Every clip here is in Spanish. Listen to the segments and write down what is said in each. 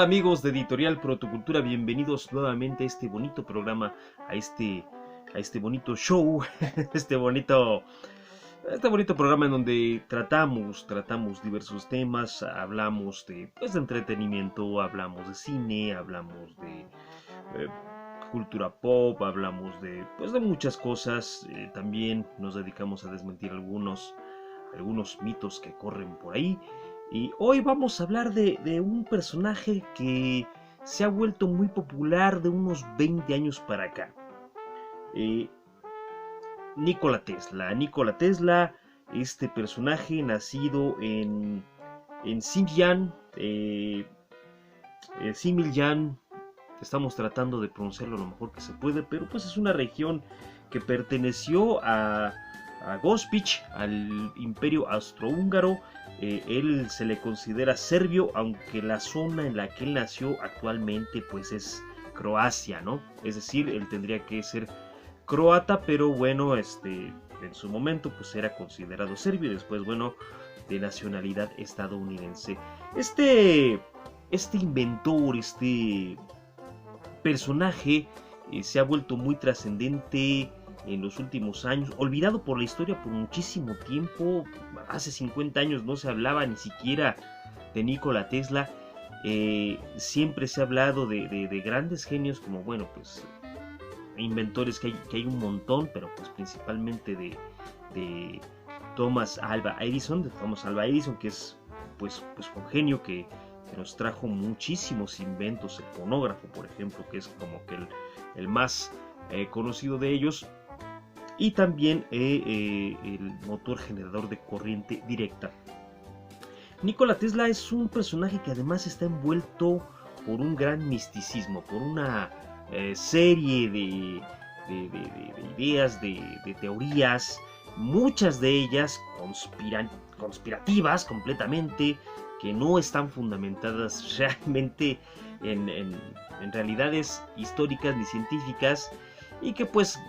amigos de Editorial Protocultura? Bienvenidos nuevamente a este bonito programa, a este bonito show, este bonito programa en donde tratamos diversos temas, hablamos de entretenimiento, hablamos de cine, hablamos de cultura pop, hablamos de muchas cosas. También nos dedicamos a desmentir algunos mitos que corren por ahí. Y hoy vamos a hablar de un personaje que se ha vuelto muy popular de unos 20 años para acá. Nikola Tesla. Nikola Tesla, este personaje nacido en Xinjiang, Xinjiang. Estamos tratando de pronunciarlo lo mejor que se puede, pero pues es una región que perteneció a Gospić, al Imperio Austrohúngaro. Él se le considera serbio, aunque la zona en la que él nació actualmente pues es Croacia, ¿no? Es decir, él tendría que ser croata, pero bueno, en su momento pues era considerado serbio y después, bueno, de nacionalidad estadounidense. Este inventor, este personaje se ha vuelto muy trascendente en los últimos años, olvidado por la historia por muchísimo tiempo. Hace 50 años no se hablaba ni siquiera de Nikola Tesla. Siempre se ha hablado de grandes genios como, bueno, pues inventores que hay un montón, pero pues principalmente de Thomas Alva Edison, que es pues un genio que nos trajo muchísimos inventos. El fonógrafo, por ejemplo, que es como que el más conocido de ellos. Y también el motor generador de corriente directa. Nikola Tesla es un personaje que además está envuelto por un gran misticismo, por una serie de ideas, de teorías, muchas de ellas conspirativas completamente, que no están fundamentadas realmente en realidades históricas ni científicas, y que pues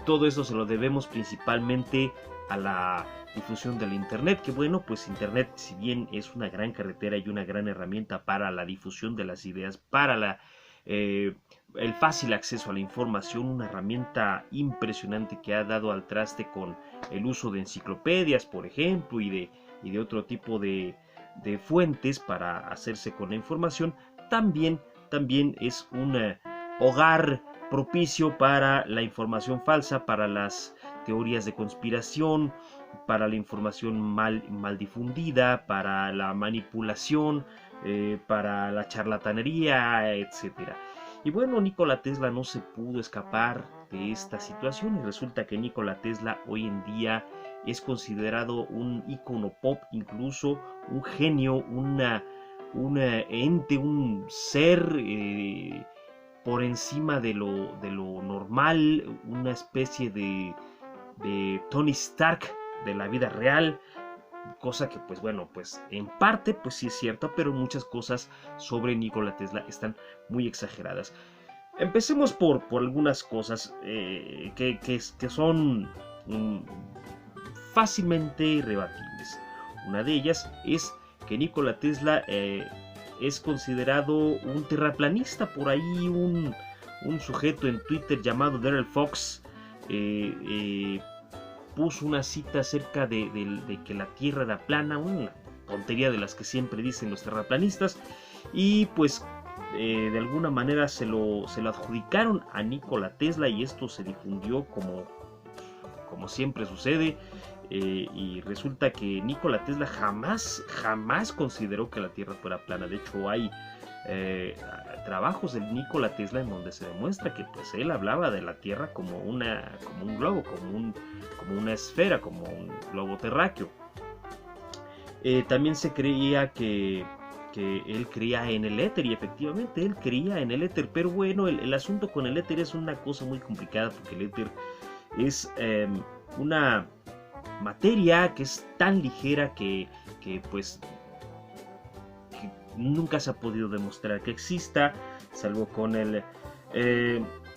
todo eso se lo debemos principalmente a la difusión del Internet, que bueno, pues Internet, si bien es una gran carretera y una gran herramienta para la difusión de las ideas, para el fácil acceso a la información, una herramienta impresionante que ha dado al traste con el uso de enciclopedias, por ejemplo, y de otro tipo de fuentes para hacerse con la información, también es un hogar propicio para la información falsa, para las teorías de conspiración, para la información mal difundida, para la manipulación, para la charlatanería, etc. Y bueno, Nikola Tesla no se pudo escapar de esta situación, y resulta que Nikola Tesla hoy en día es considerado un ícono pop, incluso un genio, un ente, un ser por encima de lo normal, una especie de Tony Stark de la vida real, cosa que pues bueno, pues en parte pues sí es cierta, pero muchas cosas sobre Nikola Tesla están muy exageradas. Empecemos por algunas cosas que son fácilmente rebatibles. Una de ellas es que Nikola Tesla es considerado un terraplanista. Por ahí un sujeto en Twitter llamado Daryl Fox puso una cita acerca de que la Tierra era plana, una tontería de las que siempre dicen los terraplanistas, y pues de alguna manera se lo adjudicaron a Nikola Tesla, y esto se difundió como siempre sucede. Y resulta que Nikola Tesla jamás consideró que la Tierra fuera plana. De hecho, hay trabajos de Nikola Tesla en donde se demuestra que pues él hablaba de la Tierra como un globo, como una esfera, como un globo terráqueo. También se creía que él creía en el éter, y efectivamente él creía en el éter, pero bueno, el asunto con el éter es una cosa muy complicada, porque el éter es una materia que es tan ligera que pues que nunca se ha podido demostrar que exista, salvo con el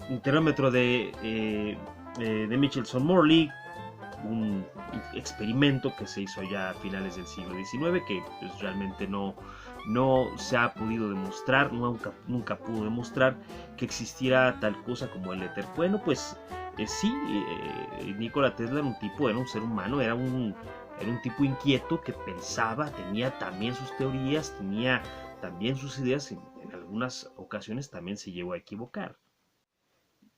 interrómetro de Michelson-Morley, un experimento que se hizo ya a finales del siglo XIX, que pues realmente no no se ha podido demostrar, nunca pudo demostrar que existiera tal cosa como el éter. Bueno, pues sí, Nikola Tesla era un ser humano, era un tipo inquieto que pensaba, tenía también sus teorías, tenía también sus ideas, en algunas ocasiones también se llegó a equivocar.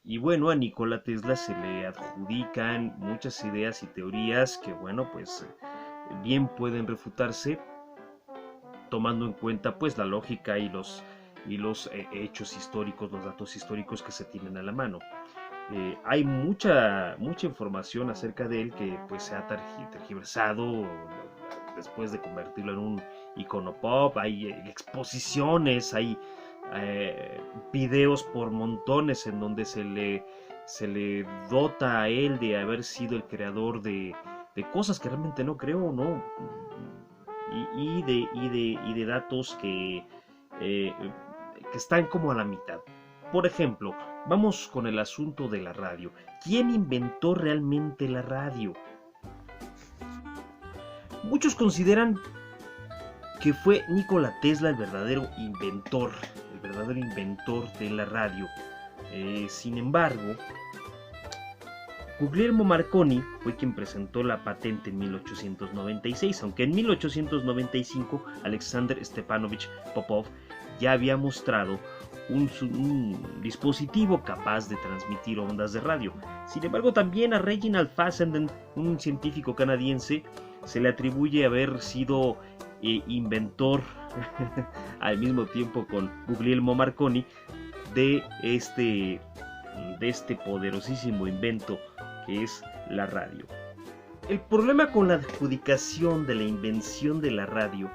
Y bueno, a Nikola Tesla se le adjudican muchas ideas y teorías que, bueno, pues bien pueden refutarse tomando en cuenta pues la lógica y los hechos históricos, los datos históricos que se tienen a la mano. Hay mucha información acerca de él que pues se ha tergiversado después de convertirlo en un icono pop. Hay exposiciones, hay videos por montones en donde se le dota a él de haber sido el creador de cosas que realmente no creo, ¿no? Y de datos que están como a la mitad. Por ejemplo, vamos con el asunto de la radio. ¿Quién inventó realmente la radio? Muchos consideran que fue Nikola Tesla el verdadero inventor de la radio. Sin embargo, Guglielmo Marconi fue quien presentó la patente en 1896, aunque en 1895 Alexander Stepanovich Popov ya había mostrado un dispositivo capaz de transmitir ondas de radio. Sin embargo, también a Reginald Fessenden, un científico canadiense, se le atribuye haber sido inventor al mismo tiempo con Guglielmo Marconi de este poderosísimo invento que es la radio. El problema con la adjudicación de la invención de la radio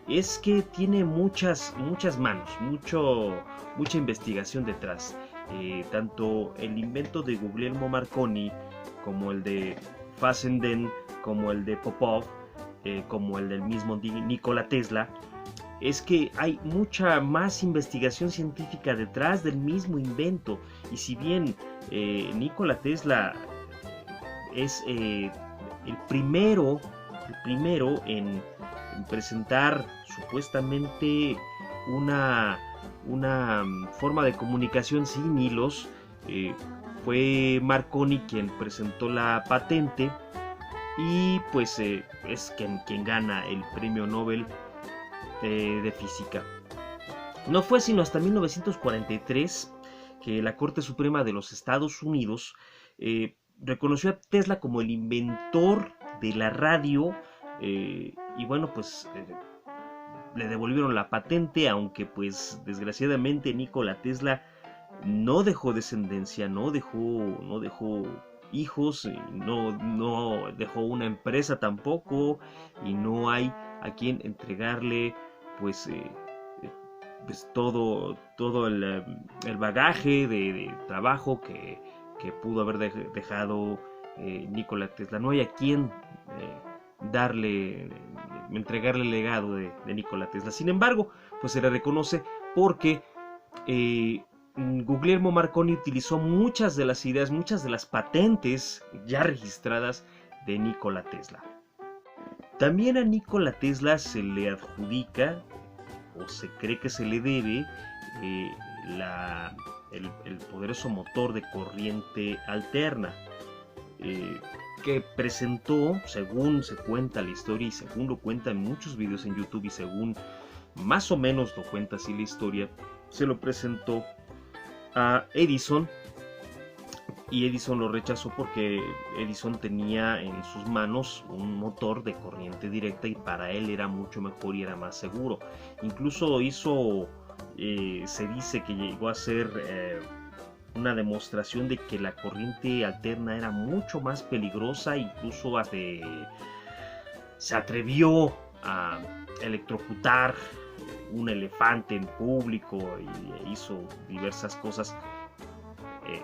es que tiene muchas manos, mucha investigación detrás. Tanto el invento de Guglielmo Marconi, como el de Fessenden, como el de Popov, como el del mismo Nikola Tesla, es que hay mucha más investigación científica detrás del mismo invento. Y si bien Nikola Tesla es el primero en presentar supuestamente una forma de comunicación sin hilos, fue Marconi quien presentó la patente y pues es quien gana el premio Nobel de física. No fue sino hasta 1943 que la Corte Suprema de los Estados Unidos reconoció a Tesla como el inventor de la radio, y bueno, pues le devolvieron la patente, aunque pues desgraciadamente Nikola Tesla no dejó descendencia, no dejó hijos, no dejó una empresa tampoco, y no hay a quien entregarle pues todo el bagaje de trabajo que pudo haber dejado Nikola Tesla. No hay a quien entregarle el legado de Nikola Tesla. Sin embargo, pues se le reconoce porque Guglielmo Marconi utilizó muchas de las ideas, muchas de las patentes ya registradas de Nikola Tesla. También a Nikola Tesla se le adjudica, o se cree que se le debe, el poderoso motor de corriente alterna, que presentó, según se cuenta la historia y según lo cuentan muchos videos en YouTube y según más o menos lo cuenta así la historia, se lo presentó a Edison, y Edison lo rechazó porque Edison tenía en sus manos un motor de corriente directa y para él era mucho mejor y era más seguro. Incluso se dice que llegó a hacer una demostración de que la corriente alterna era mucho más peligrosa. Incluso se atrevió a electrocutar un elefante en público y hizo diversas cosas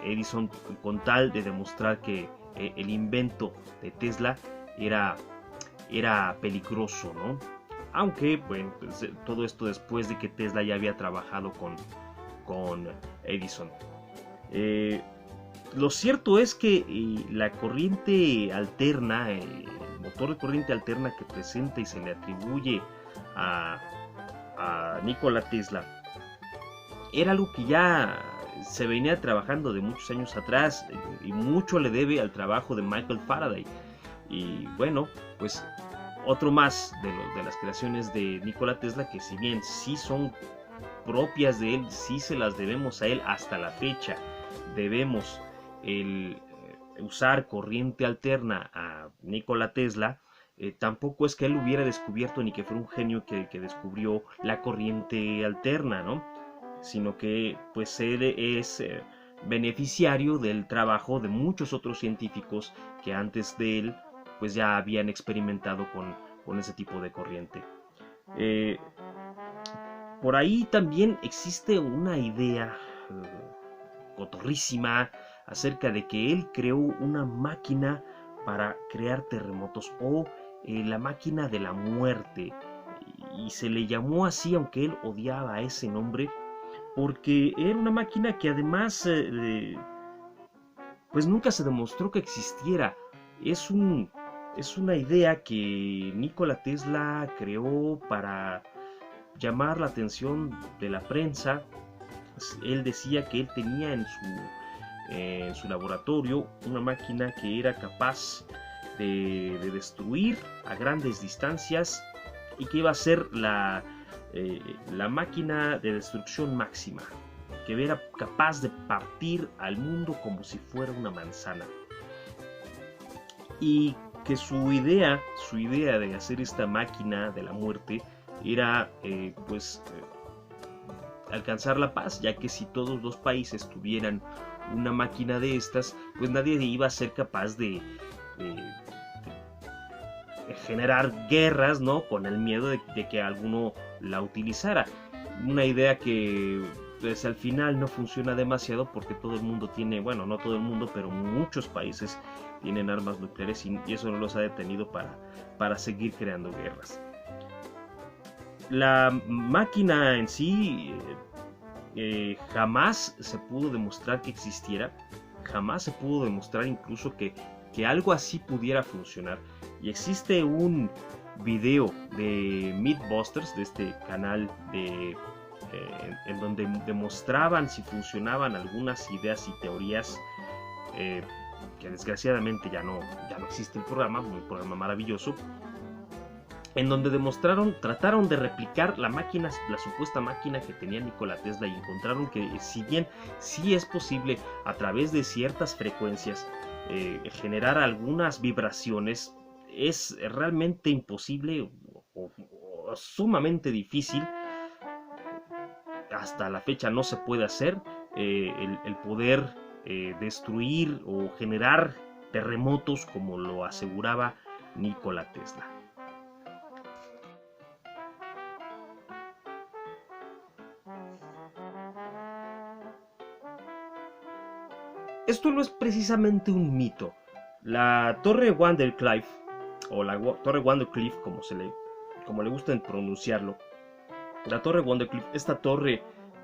Edison, con tal de demostrar que el invento de Tesla era peligroso, ¿no? Aunque, bueno, pues, todo esto después de que Tesla ya había trabajado con Edison. Lo cierto es que la corriente alterna, el motor de corriente alterna que presenta y se le atribuye a Nikola Tesla era algo que ya se venía trabajando de muchos años atrás, y mucho le debe al trabajo de Michael Faraday. Y bueno, pues otro más de las creaciones de Nikola Tesla, que si bien sí son propias de él, sí se las debemos a él hasta la fecha. Debemos el usar corriente alterna a Nikola Tesla. Tampoco es que él hubiera descubierto ni que fue un genio que descubrió la corriente alterna, ¿no? Sino que pues él es beneficiario del trabajo de muchos otros científicos que antes de él pues ya habían experimentado con ese tipo de corriente. Por ahí también existe una idea cotorrísima acerca de que él creó una máquina para crear terremotos, o la máquina de la muerte, y se le llamó así, aunque él odiaba ese nombre, porque era una máquina que además pues nunca se demostró que existiera. Es una idea que Nikola Tesla creó para llamar la atención de la prensa. Él decía que él tenía en su laboratorio una máquina que era capaz de destruir a grandes distancias, y que iba a ser la máquina de destrucción máxima, que era capaz de partir al mundo como si fuera una manzana. Y que su idea de hacer esta máquina de la muerte era alcanzar la paz, ya que si todos los países tuvieran una máquina de estas, pues nadie iba a ser capaz de generar guerras, ¿no? Con el miedo de que alguno la utilizara. Una idea que pues al final no funciona demasiado, porque todo el mundo tiene, bueno, no todo el mundo, pero muchos países tienen armas nucleares, y eso no los ha detenido para seguir creando guerras. La máquina en sí jamás se pudo demostrar que existiera, jamás se pudo demostrar incluso que algo así pudiera funcionar. Y existe un video de Mythbusters, de este canal en donde demostraban si funcionaban algunas ideas y teorías, que desgraciadamente ya no existe el programa, un programa maravilloso, en donde trataron de replicar la supuesta máquina que tenía Nikola Tesla, y encontraron que si bien sí es posible a través de ciertas frecuencias generar algunas vibraciones, es realmente imposible o sumamente difícil. Hasta la fecha no se puede hacer el poder destruir o generar terremotos como lo aseguraba Nikola Tesla. Esto no es precisamente un mito. La Torre Wardenclyffe, o la Torre Wardenclyffe, como le gusta pronunciarlo, la Torre Wardenclyffe, esta torre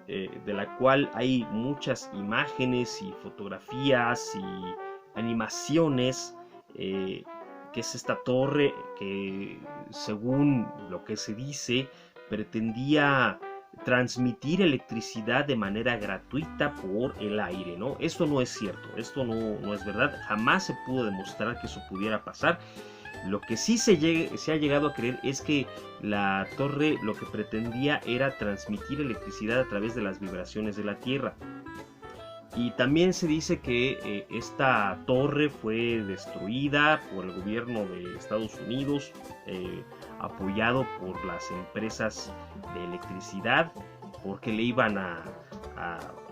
de la cual hay muchas imágenes y fotografías y animaciones, que es esta torre que, según lo que se dice, pretendía transmitir electricidad de manera gratuita por el aire, ¿no? Esto no es cierto, esto no es verdad, jamás se pudo demostrar que eso pudiera pasar. Lo que sí se ha llegado a creer es que la torre lo que pretendía era transmitir electricidad a través de las vibraciones de la Tierra. Y también se dice que esta torre fue destruida por el gobierno de Estados Unidos, apoyado por las empresas de electricidad, porque le iban a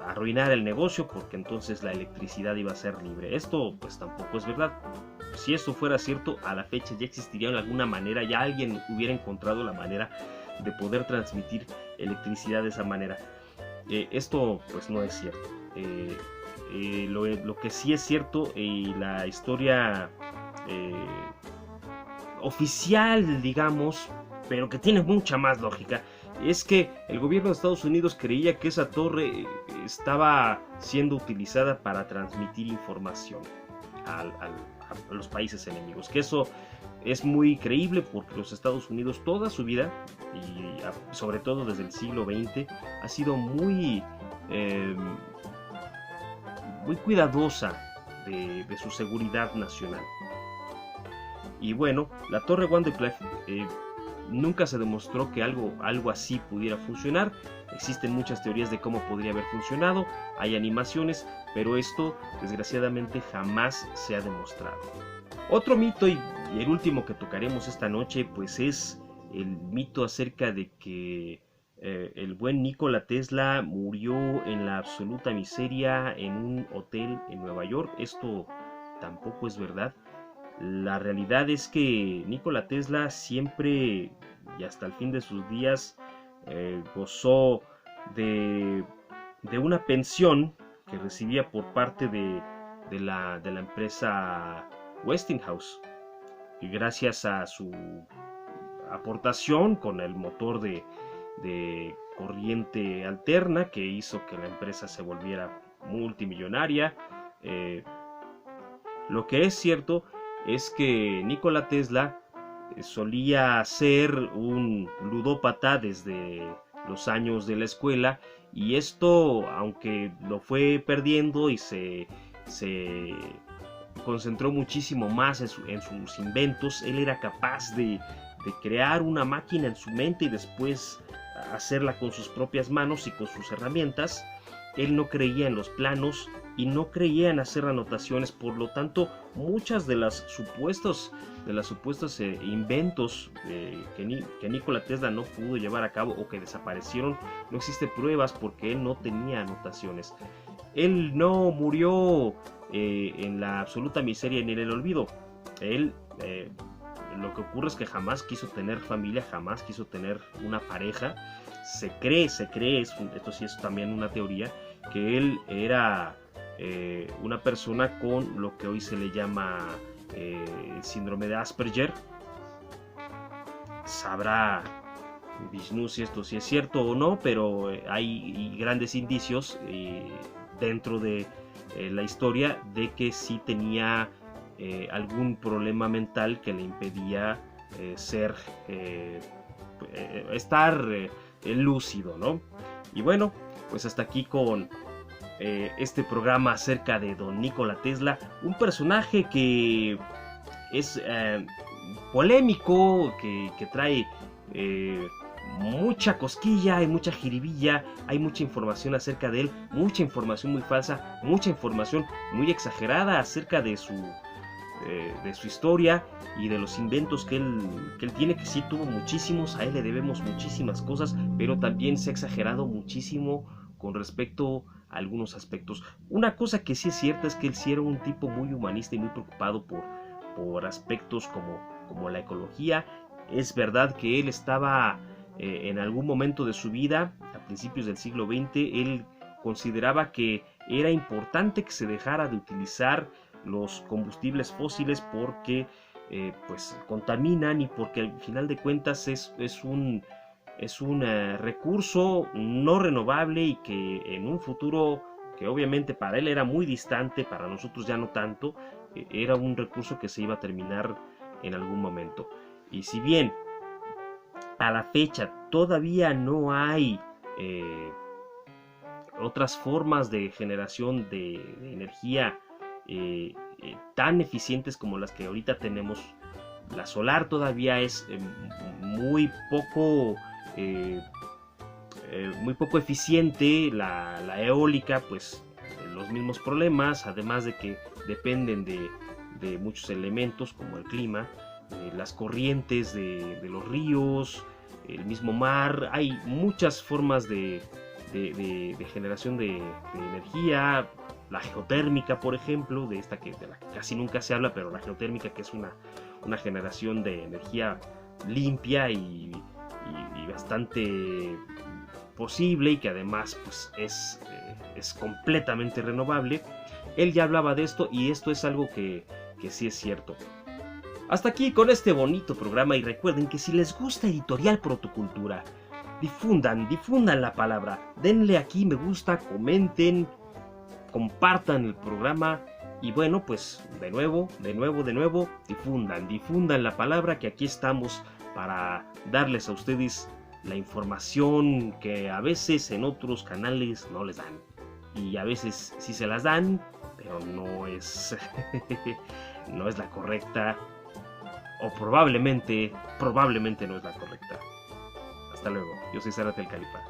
arruinar el negocio, porque entonces la electricidad iba a ser libre. Esto pues tampoco es verdad. Si eso fuera cierto, a la fecha ya existiría de alguna manera, ya alguien hubiera encontrado la manera de poder transmitir electricidad de esa manera. Esto pues no es cierto. Lo que sí es cierto, y la historia oficial, digamos, pero que tiene mucha más lógica, es que el gobierno de Estados Unidos creía que esa torre estaba siendo utilizada para transmitir información a los países enemigos, que eso es muy creíble, porque los Estados Unidos toda su vida y sobre todo desde el siglo XX, ha sido muy cuidadosa de su seguridad nacional. Y bueno, la Torre Wardenclyffe nunca se demostró que algo así pudiera funcionar. Existen muchas teorías de cómo podría haber funcionado, hay animaciones, pero esto desgraciadamente jamás se ha demostrado. Otro mito y el último que tocaremos esta noche pues es el mito acerca de que el buen Nikola Tesla murió en la absoluta miseria en un hotel en Nueva York. Esto tampoco es verdad. La realidad es que Nikola Tesla siempre y hasta el fin de sus días gozó de una pensión que recibía por parte de la empresa Westinghouse, y gracias a su aportación con el motor de corriente alterna que hizo que la empresa se volviera multimillonaria. Lo que es cierto es que Nikola Tesla solía ser un ludópata desde los años de la escuela, y esto, aunque lo fue perdiendo y se concentró muchísimo más en sus inventos, él era capaz de crear una máquina en su mente y después hacerla con sus propias manos y con sus herramientas. Él no creía en los planos y no creía en hacer anotaciones, por lo tanto muchas de las supuestos inventos que Nikola Tesla no pudo llevar a cabo o que desaparecieron, no existen pruebas porque él no tenía anotaciones. Él no murió en la absoluta miseria ni en el olvido. Él lo que ocurre es que jamás quiso tener familia, jamás quiso tener una pareja. Se cree, esto sí es también una teoría, que él era una persona con lo que hoy se le llama síndrome de Asperger. Sabrá Vishnu si esto sí es cierto o no, pero hay grandes indicios dentro de la historia de que sí tenía algún problema mental que le impedía estar lúcido, ¿no? Y bueno, pues hasta aquí con este programa acerca de don Nikola Tesla, un personaje que es polémico, que trae mucha cosquilla y mucha jiribilla. Hay mucha información acerca de él, mucha información muy falsa, mucha información muy exagerada acerca de su historia y de los inventos que él tiene, que sí tuvo muchísimos. A él le debemos muchísimas cosas, pero también se ha exagerado muchísimo con respecto a algunos aspectos. Una cosa que sí es cierta es que él sí era un tipo muy humanista y muy preocupado por aspectos como la ecología. Es verdad que él estaba en algún momento de su vida, a principios del siglo XX, él consideraba que era importante que se dejara de utilizar los combustibles fósiles porque pues contaminan, y porque al final de cuentas es un recurso no renovable, y que en un futuro que obviamente para él era muy distante, para nosotros ya no tanto, era un recurso que se iba a terminar en algún momento. Y si bien a la fecha todavía no hay otras formas de generación de energía tan eficientes como las que ahorita tenemos, la solar todavía es muy poco eficiente. La eólica, pues los mismos problemas, además de que dependen de muchos elementos como el clima, las corrientes de los ríos, el mismo mar. Hay muchas formas de generación de energía. La geotérmica, por ejemplo, de la que casi nunca se habla, pero la geotérmica, que es una generación de energía limpia y bastante posible, y que además pues es completamente renovable. Él ya hablaba de esto, y esto es algo que sí es cierto. Hasta aquí con este bonito programa, y recuerden que si les gusta Editorial Protocultura, difundan la palabra, denle aquí me gusta, comenten, compartan el programa, y bueno, pues de nuevo, difundan la palabra, que aquí estamos para darles a ustedes la información que a veces en otros canales no les dan. Y a veces sí se las dan, pero no es, no es la correcta. O probablemente no es la correcta. Hasta luego. Yo soy Zárate el Califa.